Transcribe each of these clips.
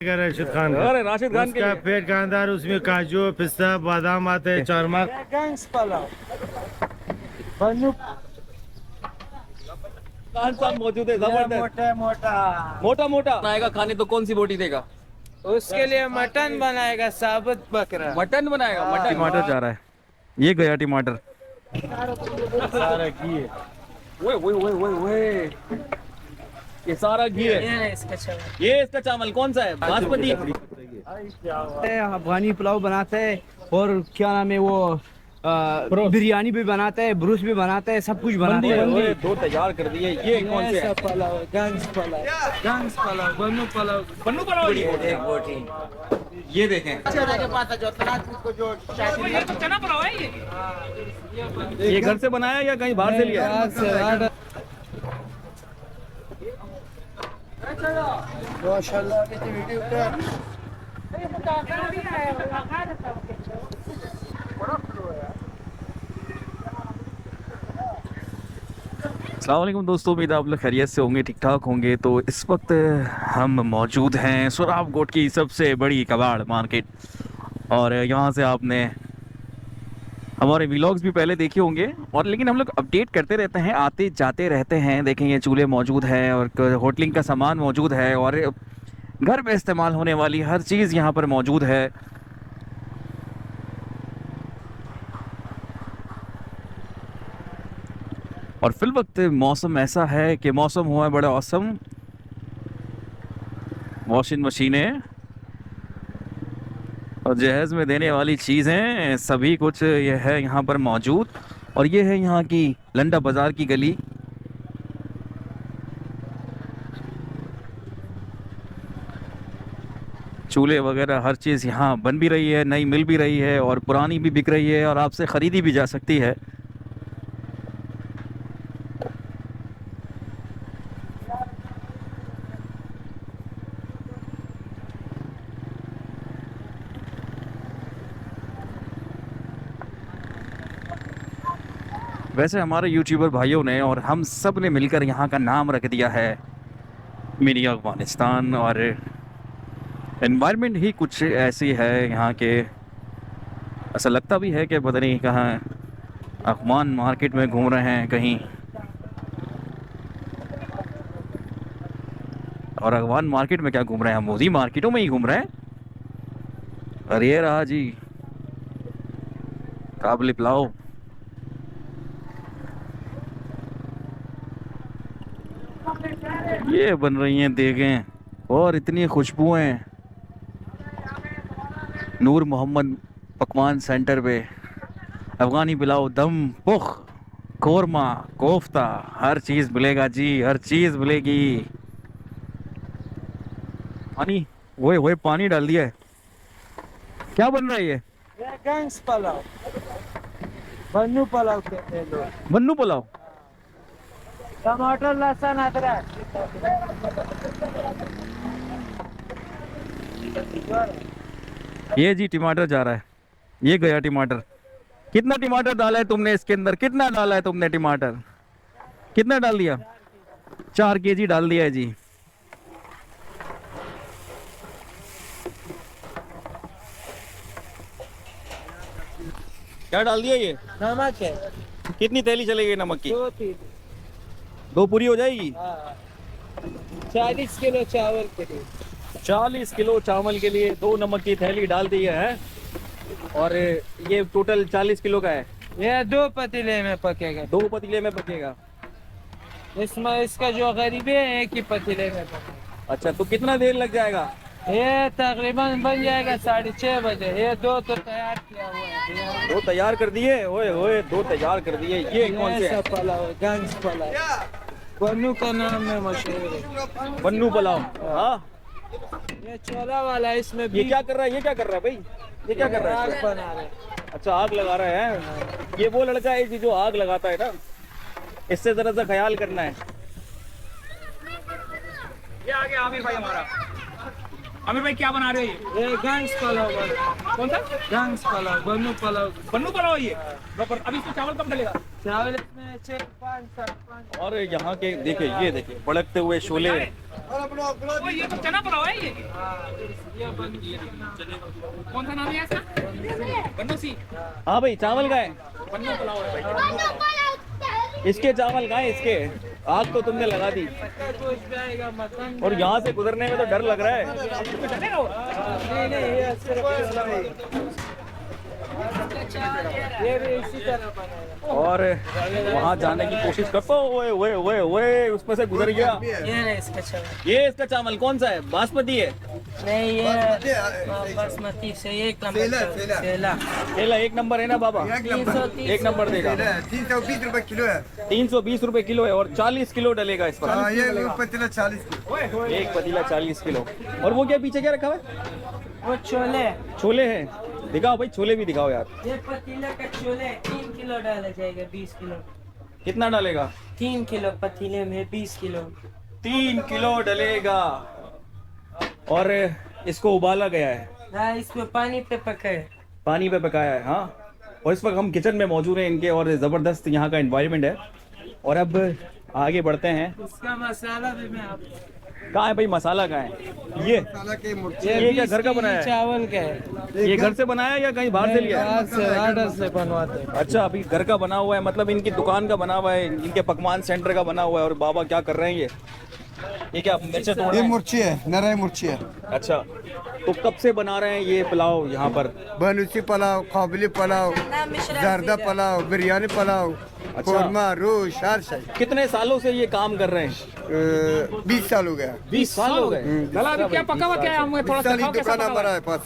राशिद खान का। अरे राशिद खान के उसका लिए पेट का अंदर उसमें काजू पिस्ता बादाम आते हैं चरमक। खान साहब मौजूद है, जबरदस्त। मोटा मोटा मोटा मोटा आएगा खाने तो कौन सी बोटी देगा? उसके लिए मटन बनाएगा, साबुत बकरा। मटन बनाएगा, मटन। टमाटर जा रहा है, ये गया टमाटर। सारा घी है। ओए ओए ओए ओए ओए, ये सारा घी है। ये इसका चावल कौन सा है? बासमती। अफगानी पुलाव बनाते हैं और क्या नाम है वो बिरयानी भी बनाते हैं, ब्रूस भी बनाते हैं, सब कुछ बनाते हैं। ओए, दो तैयार कर दिए। ये कौन से है? पुलाव, गंज पुलाव, बन्नू पुलाव, पन्नू पुलाव। एक बोटी। ये देखें, ये घर से बनाया या कहीं बाहर से लिया? अस्सलाम वालेकुम दोस्तों, उम्मीद है आप लोग खैरियत से होंगे, ठीक ठाक होंगे। तो इस वक्त हम मौजूद हैं सोराबकोट की सबसे बड़ी कबाड़ मार्केट, और यहाँ से आपने हमारे व्लॉग्स भी पहले देखे होंगे, और लेकिन हम लोग अपडेट करते रहते हैं, आते जाते रहते हैं। देखें, ये चूल्हे मौजूद हैं और होटलिंग का सामान मौजूद है और घर में इस्तेमाल होने वाली हर चीज़ यहाँ पर मौजूद है। और फिल वक्त मौसम ऐसा है कि मौसम हुआ है बड़ा औसम। वॉशिंग मशीनें और जहेज़ में देने वाली चीज़ें सभी कुछ ये है यहाँ पर मौजूद। और ये है यहाँ की लंडा बाज़ार की गली। चूल्हे वगैरह हर चीज़ यहाँ बन भी रही है, नई मिल भी रही है और पुरानी भी बिक रही है और आपसे ख़रीदी भी जा सकती है। वैसे हमारे यूट्यूबर भाइयों ने और हम सब ने मिलकर यहाँ का नाम रख दिया है मिनी अफगानिस्तान। और एनवायरनमेंट ही कुछ ऐसी है यहाँ के, ऐसा लगता भी है कि पता नहीं कहाँ अफगान मार्केट में घूम रहे हैं कहीं। और अफगान मार्केट में क्या घूम रहे हैं, हम मोदी मार्केटों में ही घूम रहे हैं। और ये रहा जी काबुली पुलाव। ये बन रही हैं देखें, और इतनी खुशबुएं। नूर मोहम्मद पकवान सेंटर पे अफगानी पुलाव, दम, पुख, कोरमा, कोफ्ता, हर चीज़ मिलेगा जी, हर चीज़ मिलेगी। पानी, वो पानी डाल दिया है। क्या बन रहा है ये? गंज पुलाव, बन्नू पुलाव कहते हैं लोग। बन्नू पुलाव। टमाटर, लहसुन, अदरक। ये जी टमाटर जा रहा है, ये गया टमाटर। कितना टमाटर डाला है तुमने इसके अंदर? कितना डाला है तुमने टमाटर? कितना डाल दिया? 4 kg डाल दिया है जी। क्या डाल दिया ये? नमक है। कितनी थैली चलेगी नमक की? 2-3। 2 पूरी हो जाएगी? 40 किलो चावल के लिए। 40 किलो चावल के लिए 2 नमक की थैली डाल दी है। और ये टोटल 40 किलो का है। ये 2 पतीले में पकेगा। 2 पतीले में पकेगा। इसमें इसका जो गरीबी है एक ही पतीले में पकेगा। अच्छा, तो कितना देर लग जाएगा? ये तकरीबन बन जाएगा 6:30 बजे। ये 2 तो तैयार किया हुआ है। 2 तैयार कर दिए? ओए ओए, 2 तैयार कर दिए। ये कौन से है? पुलाव, गंज पुलाव, बन्नू का नाम में मशहूर है। बन्नू पुलाव। हाँ, ये छोला वाला है, इसमें ये क्या कर रहा है? ये क्या कर रहा है भाई? ये क्या कर रहा है? आग बना रहे। अच्छा, आग लगा रहा है। ये वो लड़का है जी जो आग लगाता है ना, इससे जरा सा ख्याल करना है। ये आ गया आमिर भाई हमारा। आमिर भाई क्या बना रहे हैं? ये गंज पुलाव कौन सा? गंज पुलाव, बन्नू पुलाव। बन्नू पुलाव ये प्रॉपर। अभी इसमें चावल कब डलेगा? चावल इसमें 4-5। और यहाँ के देखिए, ये देखिए भड़कते हुए शोले। ये तो चना पुलाव है ये। कौन सा नाम है इसका? बनोसी। हाँ भाई, चावल का है? इसके चावल का है इसके? आग तो तुमने लगा दी और यहाँ से गुजरने में तो डर लग रहा है। और वहाँ जाने की कोशिश करता हूँ। ओए ओए ओए ओए, उसमें से गुजर गया। ये इसका चावल कौन सा है? बासमती है? नहीं, ये बासमती से एक नंबर सेला। केला एक नंबर है ना बाबा? 330 एक नंबर देगा। 320 रुपए किलो है। 320 रुपए किलो है और 40 किलो डलेगा इस पर। ये पतीला 40 किलो। एक पतीला 40 किलो। और वो क्या पीछे क्या रखा हुआ है? वो छोले। छोले हैं? दिखाओ भाई, छोले भी दिखाओ यार। ये पतीले का छोले 3 किलो डाला जाएगा, 20 किलो। कितना डालेगा? 3 किलो पतीले में 20 किलो। 3 किलो डलेगा। और इसको उबाला गया है? हाँ, इसमें पानी पे पकाए। पानी पे पकाया है। हाँ। और इस वक्त हम किचन में मौजूद हैं इनके और ज़बरदस्त यहाँ का एनवायरनमेंट है। और अब आगे बढ़ते हैं। इसका मसाला भी मैं आपको। कहाँ है भाई मसाला? कहाँ है ये क्या घर का बनाया है? चावल का है। ये घर से बनाया या कहीं बाहर से लिया है? ऑर्डर से बनवाते हैं। अच्छा, अभी घर का बना हुआ है, मतलब इनकी दुकान का बना हुआ है, इनके पकवान सेंटर का बना हुआ है। और बाबा क्या कर रहे हैं ये क्या मिर्चे तोड़ रहे ये हैं? मुर्ची है, नराई मुर्ची है। अच्छा, तो कब से बना रहे हैं ये पुलाव यहाँ पर? बनुसी पुलाव, काबुली पुलाव, जर्दा पुलाव, बिरयानी पुलाव, कोरमा, रोश, हर शय। कितने सालों से ये काम कर रहे हैं? 20 साल हो गया। 20 साल हो गए? अभी क्या पका हुआ क्या है? हमें थोड़ा साल चखाओ, कैसा दुकान पका हुआ हमारा है? है पास।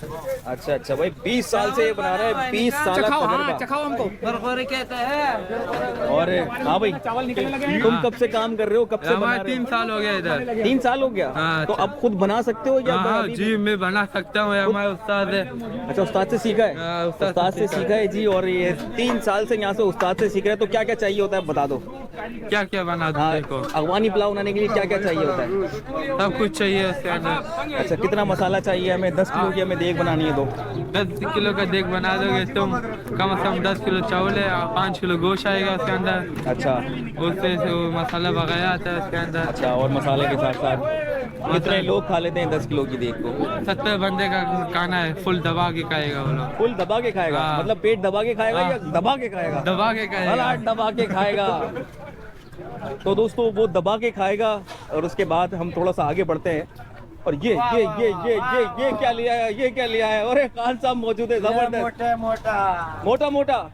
अच्छा अच्छा भाई, 20 साल से ये बना रहे हैं। 20 साल का चखाओ, हाँ तजुर्बा। चखाओ हमको। बरबरी कहता है। और हाँ भाई, चावल निकलने लगे हैं। तुम कब से काम कर रहे हो? कब से बना रहे हो? 3 साल हो गया इधर। 3 साल हो गया? हाँ, तो अब खुद बना सकते हो या हाँ अभी भी? जी, मैं बना सकता हूँ, हमारे उस्ताद है। अच्छा, उस्ताद से सीखा है? हाँ, उस्ताद से सीखा है जी। और ये 3 साल से यहाँ से उस्ताद से सीख रहे हैं। तो क्या क्या चाहिए होता है बता दो। क्या क्या बना दूँ हाँ, देखो? अफगानी पुलाव बनाने के लिए क्या क्या चाहिए होता है? सब कुछ चाहिए उसके अंदर। अच्छा, कितना मसाला चाहिए हमें? 10 किलो की हमें देग बनानी है तो 10 किलो का देग बना दोगे तुम, कम से कम 10 किलो चावल है और 5 किलो गोश्त आएगा उसके अंदर। अच्छा उससे से वो मसाला पकाया आता है उसके अंदर। अच्छा, और मसाले के साथ साथ कितने लोग खा लेते हैं 10 किलो की देग को? 70 बंदे का खाना है, फुल दबा के खाएगा वो लोग। फुल दबा के खाएगा? हाँ। मतलब पेट दबा के खाएगा या दबा के खाएगा? दबा के खाएगा। भला दबा के खाएगा। तो दोस्तों, वो दबा के खाएगा। और उसके बाद हम थोड़ा सा आगे बढ़ते हैं। और ये क्या लिया है? ये क्या लिया है? अरे खान साहब मौजूद है, जबरदस्त। मोटा मोटा।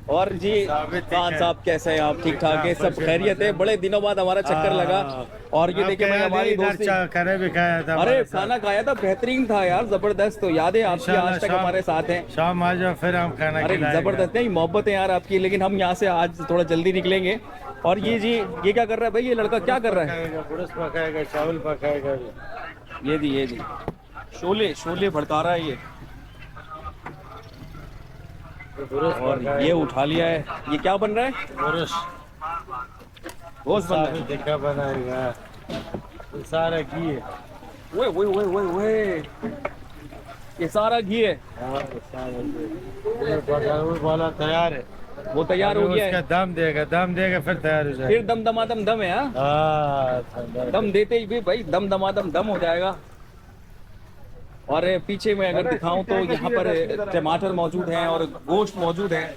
और जी खान साहब कैसे हैं आप? ठीक ठाक है? सब खैरियत है? बड़े दिनों बाद हमारा चक्कर लगा। और ये देखिए भाई, हमारी दोस्ती। खाने भी खाया था। अरे खाना खाया था, बेहतरीन था यार, जबरदस्त। तो याद है आपकी आज तक हमारे साथ हैं। शाम आ जाओ फिर हम खाना अरे खिलाएंगे। जबरदस्त नहीं, मोहब्बत है यार आपकी। लेकिन हम यहाँ से आज थोड़ा जल्दी निकलेंगे। और ये जी, ये क्या कर रहा है भाई? ये लड़का क्या कर रहा है? पुरुष पकाएगा, चावल पकाएगा। ये जी शोले शोले भड़का रहा है ये। और ये उठा लिया है। ये क्या बन रहा है? पुरुष गोश्त बन रहा है। देखा बनाएगा, सारा घी है। ओए ओए ओए ओए ओए, ये सारा घी है। हाँ, सारा घी। वो वाला तैयार है। वो तैयार हो गया उसका है। दम देगा फिर तैयार हो जाएगा। फिर दम दमादम दम है। हाँ, हाँ, दम देते ही भी भाई दम दमादम दम हो जाएगा। और पीछे में अगर दिखाऊं तो यहाँ पर टमाटर मौजूद हैं और गोश्त मौजूद है।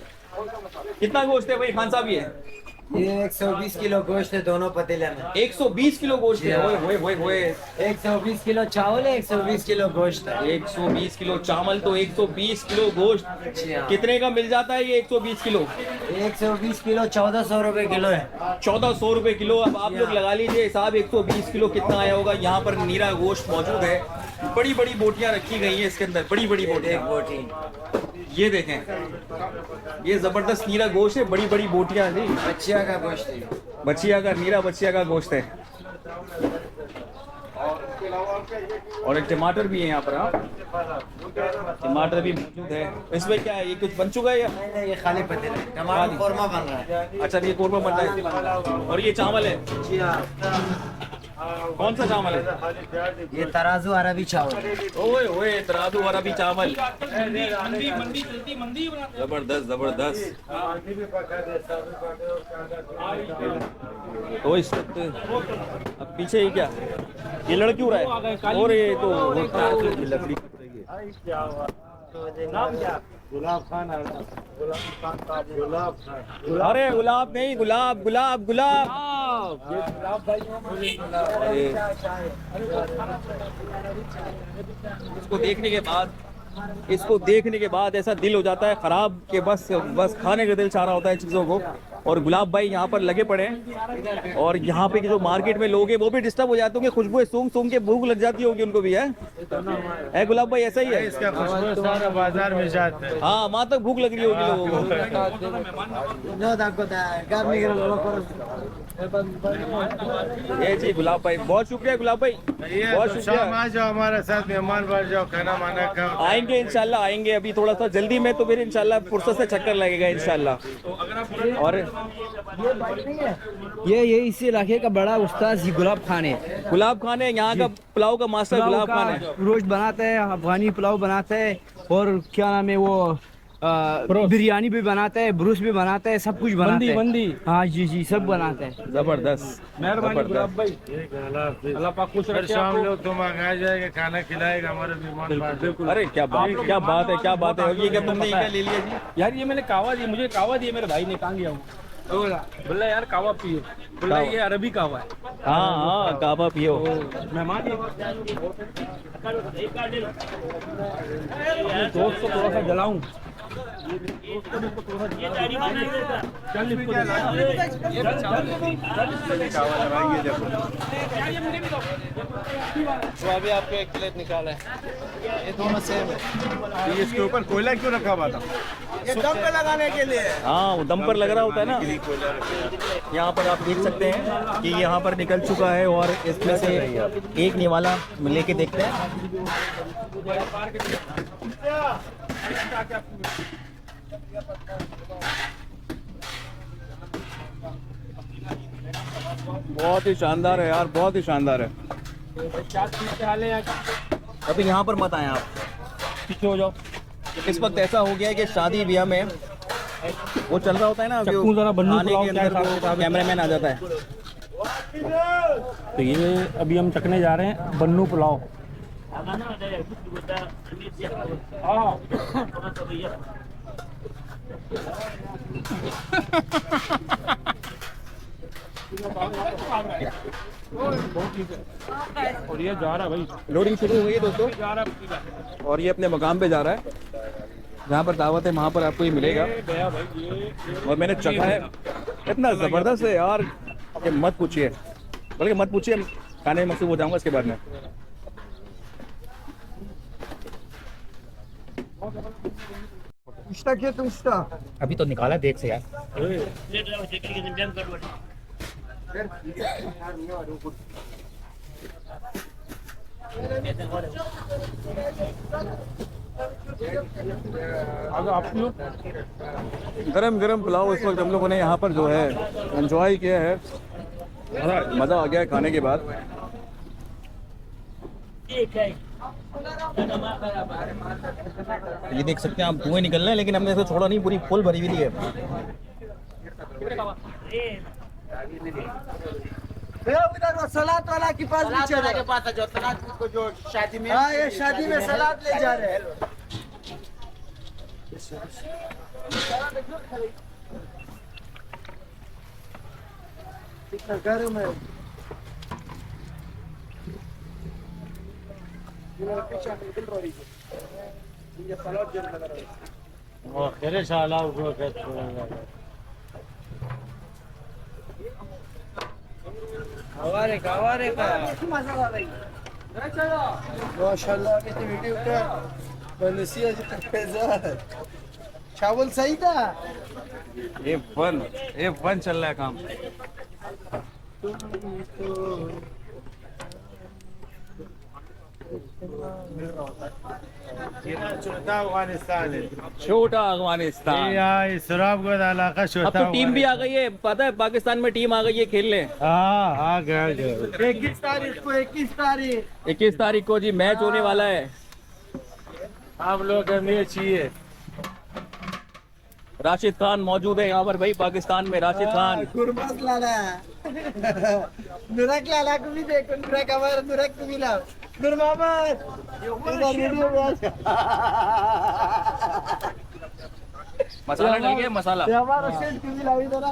कितना गोश्त है भाई खान साहब? ये 120 किलो गोश्त है दोनों पतीले में। 120 किलो गोश्त है। ओए ओए ओए ओए, 120 किलो चावल है, 120 किलो गोश्त है। 120 किलो चावल तो 120 किलो गोश्त। कितने का मिल जाता है ये 120 किलो? 120 किलो 1400 रुपए किलो है। 1400 रुपए किलो। अब आप लोग लगा लीजिए हिसाब, 120 किलो कितना आया होगा। यहाँ पर नीरा गोश्त मौजूद है। बड़ी बड़ी बोटियां रखी गई हैं इसके अंदर, बड़ी बड़ी बोटियां। ये देखें, ये जबरदस्त नीरा गोश्त है। बड़ी बड़ी बोटियां जी, बच्चिया का गोश्त है। बच्चिया का, नीरा बच्चिया का गोश्त है। और एक टमाटर भी है यहाँ पर। हाँ, टमाटर भी मौजूद है। इसमें क्या है? ये कुछ बन चुका है या? नहीं, ये खाली पतीले है। टमाटर कोरमा बन रहा है। अच्छा, ये कोरमा बन रहा है। और ये चावल है? जी हाँ। कौन सा चावल है? ये तराजू अरबी चावल। ओए ओए, तराजू अरबी चावल। जबरदस्त जबरदस्त। तो इस वक्त अब पीछे ही क्या, ये लड़ क्यों रहा है? और ये तो लकड़ी गुलाब खान अरे गुलाब नहीं, गुलाब गुलाब गुलाब। अरे इसको देखने के बाद ऐसा दिल हो जाता है खराब कि बस खाने का दिल चाह रहा होता है चीज़ों को। और गुलाब भाई यहाँ पर लगे पड़े हैं और यहाँ पे जो मार्केट में लोग हैं वो भी डिस्टर्ब हो जाते होंगे, खुशबू सूंघ के भूख लग जाती होगी उनको भी, है गुलाब भाई? ऐसा ही है, इसका खुशबू सारा बाजार में जाता है। हाँ, वहाँ तक भूख लग रही होगी लोगों को। ये जी गुलाब भाई, बहुत शुक्रिया गुलाब भाई, बहुत शाम शुक्रिया। आ जाओ हमारे साथ, मेहमान बढ़ जाओ, खाना माना खाओ। आएंगे इंशाल्लाह, आएंगे अभी थोड़ा सा जल्दी में, तो फिर इंशाल्लाह फुर्सत से चक्कर लगेगा इंशाल्लाह। और ये इस इलाके का बड़ा उस्ताद जी गुलाब खान है। गुलाब खान है यहाँ का, पुलाव का मास्टर गुलाब खान है। रोज बनाते हैं, अफगानी पुलाव बनाते हैं, और क्या नाम है वो बिरयानी भी बनाते हैं, ब्रूस भी बनाते हैं, सब कुछ बनाते हैं। बंदी हाँ जी सब बनाते हैं। जबरदस्त, मेहरबानी गुलाब भाई, अल्लाह पाक खुश फिर रखे शाम आपको। लोग तुम आ जाएगा, खाना खिलाएगा हमारे मेहमान बाहर। अरे क्या बात है, क्या बात है, क्या बात है। और ये क्या तुमने ये क्या ले लिया जी? यार ये मैंने कावा दी, मुझे कावा दिया मेरे भाई ने, कहाँ गया हूँ? बोला यार कावा पियो, बोला ये अरबी कावा है। हाँ काबा पियो। मेहमान दोस्त को थोड़ा सा जलाऊं। तो अभी आपको एक प्लेट निकाला है, ये दोनों सेम है। इसके ऊपर कोयला क्यों रखा हुआ था? ये दम पे लगाने के लिए। हाँ, वो दम पर लग रहा होता है ना। यहाँ पर आप देख सकते हैं कि यहाँ पर निकल चुका है और इसमें से एक निवाला लेके देखते हैं। बहुत ही शानदार है यार, बहुत ही शानदार है। अभी यहाँ पर मत आए आप, पीछे हो जाओ। इस वक्त ऐसा हो गया है कि शादी ब्याह में वो चल रहा होता है ना, आने के अंदर वो कैमरामैन आ जाता है। तो ये अभी हम चखने जा रहे हैं बन्नू पुलाव। और ये जा रहा भाई, लोडिंग शुरू हो गई है दोस्तों, जा रहा और ये अपने मकाम पे जा रहा है। जहाँ पर दावत है वहाँ पर आपको ये मिलेगा। और मैंने चखा है, इतना ज़बरदस्त है यार कि मत पूछिए, बल्कि मत पूछिए, खाने में मशरूफ हो जाऊँगा इसके बाद में। अभी तो निकाला देख से यार। गरम गरम पुलाव इस वक्त हम लोगों ने यहाँ पर जो है एंजॉय किया है, मज़ा आ गया है खाने के बाद। ये देख सकते हैं आप, धुएं निकल रहे हैं, लेकिन हमने इसको छोड़ा नहीं, पूरी फुल भरी हुई है। सलाद वाला के पास भी चले के पास है, जो सलाद को जो शादी में, हाँ ये शादी में सलाद ले जा रहे हैं। गर्म है। खेरे शाला को माशाल्लाह कितनी वीडियो का बनसिया जी तक चावल सही था। ये फन चल रहा है काम। छोटा अफगानिस्तान है, छोटा अफगानिस्तान। यहाँ सुराबगढ़ इलाका अब छोटा। तो टीम भी आ गई है, पता है पाकिस्तान में टीम आ गई है खेलने। हाँ आ गया। 21 तारीख को 21 तारीख को जी मैच होने वाला है। आप लोग हमें चाहिए राशिद खान मौजूद है यहाँ पर भाई, पाकिस्तान में राशिद खान। कुर्बास लाला नुरक लाला को भी देखो, नुरक हमारा नुरक को भी लाओ, नूर मोहम्मद मसाला डल गया, मसाला। हमारा शेड को भी लाओ इधर।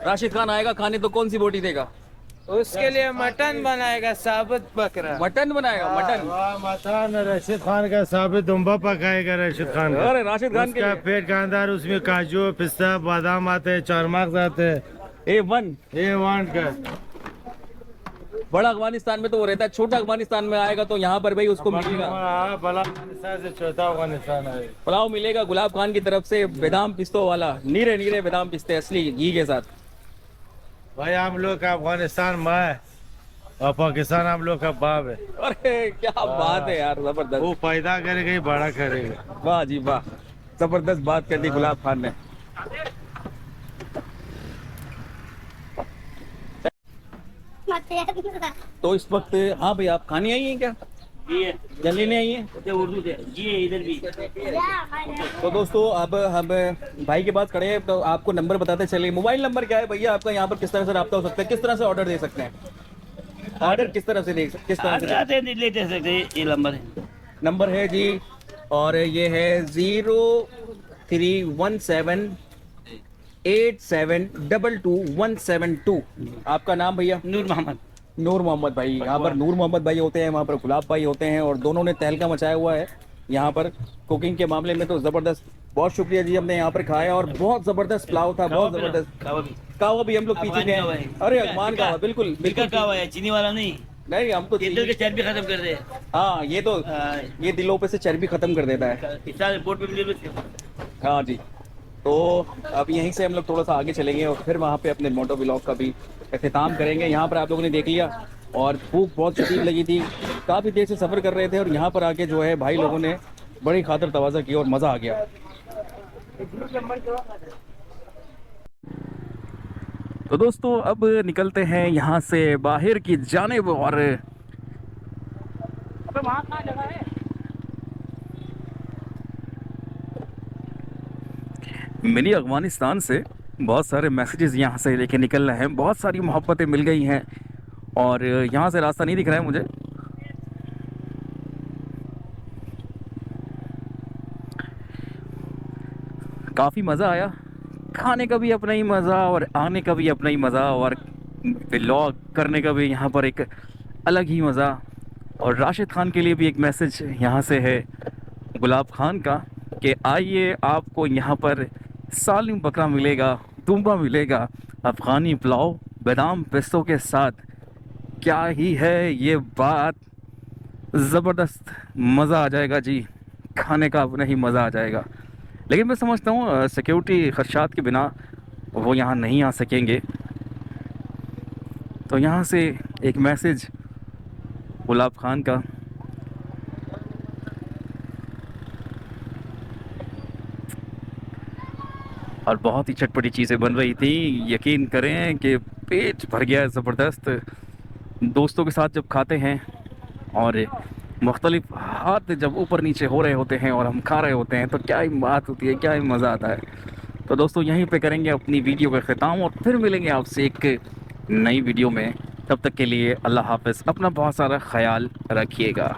राशिद खान आएगा खाने तो कौन सी बोटी देगा? उसके लिए मटन बनाएगा, साबुत बकरा। मटन बनाएगा, मटन। मटन रशीद खान का साबित दुम्बा पकाएगा रशीद खान का। अरे राशिद खान के उसका पेट का अंदर उसमें काजू पिस्ता बादाम आते हैं, चारमाग आते हैं। A1 A1 का बड़ा अफगानिस्तान में तो वो रहता है, छोटा अफगानिस्तान में आएगा तो यहाँ पर भाई उसको मिलेगा बड़ा अफगानिस्तान से छोटा अफगानिस्तान है। पुलाव मिलेगा गुलाब खान की तरफ से, बादाम पिस्तों वाला, नीरे नीरे बादाम पिस्ते असली घी के साथ। भाई हम लोग का अफगानिस्तान माँ है और पाकिस्तान हम लोग का बाप है। अरे क्या बात है यार, जबरदस्त। वो पैदा करेगा ही बड़ा करेगा। वाह जी वाह, जबरदस्त बात कर दी गुलाब खान ने। तो इस वक्त, हाँ भाई आप खाने आई हैं क्या? जल्दी नहीं आई है? उर्दू से जी इधर भी। तो दोस्तों अब हम भाई के पास खड़े हैं, तो आपको नंबर बताते चले। मोबाइल नंबर क्या है भैया आपका, यहाँ पर किस तरह से रब्ता हो सकता है, किस तरह से ऑर्डर दे सकते हैं? ऑर्डर किस तरह से दे सकते, किस तरह से ले दे सकते हैं? ये नंबर है, नंबर है जी, और ये है 031787222172। आपका नाम भैया? नूर मोहम्मद। नूर मोहम्मद भाई, यहाँ पर नूर मोहम्मद भाई होते हैं, वहाँ पर गुलाब भाई होते हैं, और दोनों ने तहलका मचाया हुआ है यहाँ पर कुकिंग के मामले में। तो जबरदस्त, बहुत शुक्रिया जी, हमने यहाँ पर खाया और बहुत जबरदस्त पुलाव था, बहुत जबरदस्त। कावा भी हम लोग पी चुके हैं। अरे अगमान कावा, बिल्कुल बिल्कुल कावा है, चीनी वाला नहीं। नहीं, हम तो दिल के चर्बी खत्म कर दे। हाँ, ये तो ये दिलों पे से चर्बी खत्म कर देता है। बोर्ड पे मिले। हाँ जी, तो अब यहीं से हम लोग थोड़ा सा आगे चलेंगे और फिर वहाँ पे अपने मोटो व्लॉग का भी अख्ताम करेंगे। यहाँ पर आप लोगों ने देख लिया और भूख बहुत शदीद लगी थी, काफ़ी देर से सफ़र कर रहे थे, और यहाँ पर आके जो है भाई लोगों ने बड़ी खातिर तवाज़ा की और मज़ा आ गया। तो दोस्तों अब निकलते हैं यहाँ से बाहर की जानिब, और वहाँ कहाँ जगह है? मिनी अफगानिस्तान से बहुत सारे मैसेजेस यहाँ से लेके निकल रहे हैं, बहुत सारी मोहब्बतें मिल गई हैं, और यहाँ से रास्ता नहीं दिख रहा है मुझे। काफ़ी मज़ा आया, खाने का भी अपना ही मज़ा और आने का भी अपना ही मज़ा, और व्लॉग करने का भी यहाँ पर एक अलग ही मज़ा। और राशिद खान के लिए भी एक मैसेज यहाँ से है गुलाब खान का कि आइए, आपको यहाँ पर सालिम बकरा मिलेगा, दुम्बा मिलेगा, अफ़गानी पुलाव बादाम पिस्तों के साथ। क्या ही है ये बात, ज़बरदस्त मज़ा आ जाएगा जी, खाने का अपना ही मज़ा आ जाएगा। लेकिन मैं समझता हूँ सिक्योरिटी खदशात के बिना वो यहाँ नहीं आ सकेंगे। तो यहाँ से एक मैसेज गुलाब खान का। और बहुत ही चटपटी चीज़ें बन रही थी, यकीन करें कि पेट भर गया ज़बरदस्त। दोस्तों के साथ जब खाते हैं और मुख्तलिफ हाथ जब ऊपर नीचे हो रहे होते हैं और हम खा रहे होते हैं, तो क्या ही बात होती है, क्या ही मज़ा आता है। तो दोस्तों यहीं पे करेंगे अपनी वीडियो का ख़त्म और फिर मिलेंगे आपसे एक नई वीडियो में। तब तक के लिए अल्लाह हाफ़िज़, अपना बहुत सारा ख्याल रखिएगा।